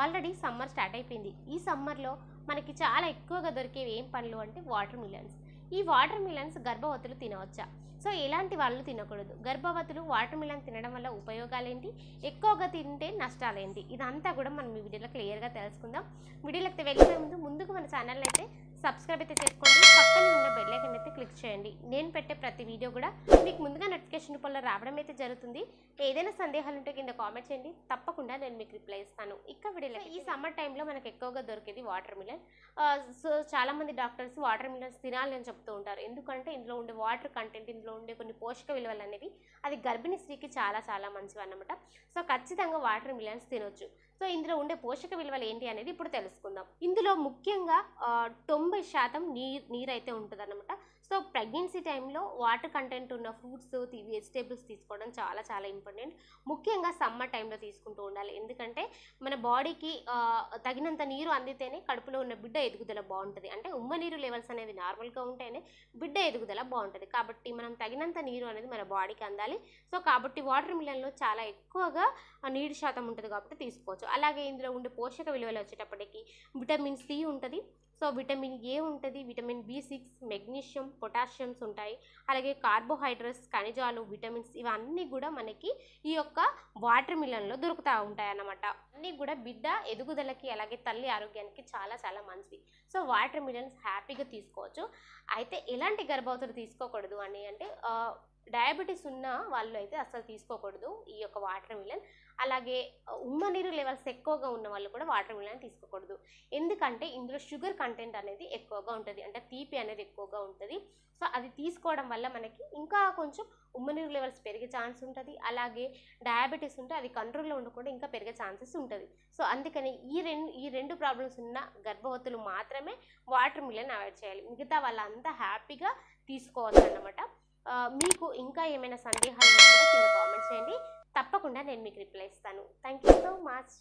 Already summer start అయిపోయింది. ఈ సమ్మర్లో మనకి చాలా ఎక్కువగా దొరికేవి ఏం పండ్లు అంటే వాటర్ మిలన్స్. ఈ వాటర్ మిలన్స్ గర్భవతులు తినవచ్చా? సో ఎలాంటి వాళ్ళు తినకూడదు? గర్భవతులు వాటర్ మిలన్ తినడం వల్ల ఉపయోగాలేంటి, ఎక్కువగా తింటే నష్టాలేంటి, ఇదంతా కూడా మనం ఈ వీడియోలో క్లియర్గా తెలుసుకుందాం. వీడియోలోకి వెళ్ళే ముందుకు మన ఛానల్ అయితే సబ్స్క్రైబ్ అయితే చేసుకోండి, పక్కనే ఉన్న బెల్ ఐకాన్ అయితే క్లిక్ చేయండి. నేను పెట్టే ప్రతి వీడియో కూడా మీకు ముందుగా నోటిఫికేషన్ రూపంలో రావడం అయితే జరుగుతుంది. ఏదైనా సందేహాలు ఉంటే కింద కామెంట్ చేయండి, తప్పకుండా నేను మీకు రిప్లై ఇస్తాను. ఇక వీడియోలో ఈ సమ్మర్ టైంలో మనకు ఎక్కువగా దొరికేది వాటర్ మిలన్. సో చాలామంది డాక్టర్స్ వాటర్ మిలన్స్ తినాలి అని చెప్తూ ఉంటారు. ఎందుకంటే ఇందులో ఉండే వాటర్ కంటెంట్, ఇందులో ఉండే కొన్ని పోషక విలువలు అనేవి అది గర్భిణీ స్త్రీకి చాలా చాలా మంచివి అన్నమాట. సో ఖచ్చితంగా వాటర్ మిలన్స్ తినొచ్చు. సో ఇందులో ఉండే పోషక విలువలు ఏంటి అనేది ఇప్పుడు తెలుసుకుందాం. ఇందులో ముఖ్యంగా 90% నీరైతే ఉంటుంది అన్నమాట. సో ప్రెగ్నెన్సీ టైంలో వాటర్ కంటెంట్ ఉన్న ఫ్రూట్స్, వెజిటేబుల్స్ తీసుకోవడం చాలా చాలా ఇంపార్టెంట్. ముఖ్యంగా సమ్మర్ టైంలో తీసుకుంటూ ఉండాలి. ఎందుకంటే మన బాడీకి తగినంత నీరు అందితేనే కడుపులో ఉన్న బిడ్డ ఎదుగుదల బాగుంటుంది. అంటే ఉమ్మ నీరు లెవెల్స్ అనేవి నార్మల్గా ఉంటేనే బిడ్డ ఎదుగుదల బాగుంటుంది. కాబట్టి మనం తగినంత నీరు అనేది మన బాడీకి అందాలి. సో కాబట్టి వాటర్ మిలన్లో చాలా ఎక్కువగా నీరు శాతం ఉంటుంది కాబట్టి తీసుకోవచ్చు. అలాగే ఇందులో ఉండే పోషక విలువలు వచ్చేటప్పటికి విటమిన్ సి ఉంటుంది, సో విటమిన్ ఏ ఉంటుంది, విటమిన్ B6, మెగ్నీషియం, పొటాషియమ్స్ ఉంటాయి. అలాగే కార్బోహైడ్రేట్స్, ఖనిజాలు, విటమిన్స్ ఇవన్నీ కూడా మనకి ఈ యొక్క వాటర్ మిలన్లో దొరుకుతూ ఉంటాయి అన్నమాట. అన్నీ కూడా బిడ్డ ఎదుగుదలకి అలాగే తల్లి ఆరోగ్యానికి చాలా చాలా మంచివి. సో వాటర్ మిలన్స్ హ్యాపీగా తీసుకోవచ్చు. అయితే ఎలాంటి గర్భవతులు తీసుకోకూడదు అని అంటే డయాబెటీస్ ఉన్న వాళ్ళు అయితే అసలు తీసుకోకూడదు ఈ యొక్క వాటర్ మిలన్. అలాగే ఉమ్మ నీరు లెవెల్స్ ఎక్కువగా ఉన్న వాళ్ళు కూడా వాటర్ మిలన్ తీసుకోకూడదు. ఎందుకంటే ఇందులో షుగర్ కంటెంట్ అనేది ఎక్కువగా ఉంటుంది, అంటే తీపి అనేది ఎక్కువగా ఉంటుంది. సో అది తీసుకోవడం వల్ల మనకి ఇంకా కొంచెం ఉమ్మ నీరు లెవెల్స్ పెరిగే ఛాన్స్ ఉంటుంది. అలాగే డయాబెటీస్ ఉంటే అది కంట్రోల్లో ఉండకుండా ఇంకా పెరిగే ఛాన్సెస్ ఉంటుంది. సో అందుకని ఈ రెండు ప్రాబ్లమ్స్ ఉన్న గర్భవతులు మాత్రమే వాటర్ మిలన్ అవాయిడ్ చేయాలి. మిగతా వాళ్ళంతా హ్యాపీగా తీసుకోవచ్చు అన్నమాట. మీకు ఇంకా ఏమైనా సందేహాలు ఉంటే కింద కామెంట్ చేయండి, తప్పకుండా నేను మీకు రిప్లై ఇస్తాను. Thank you so much.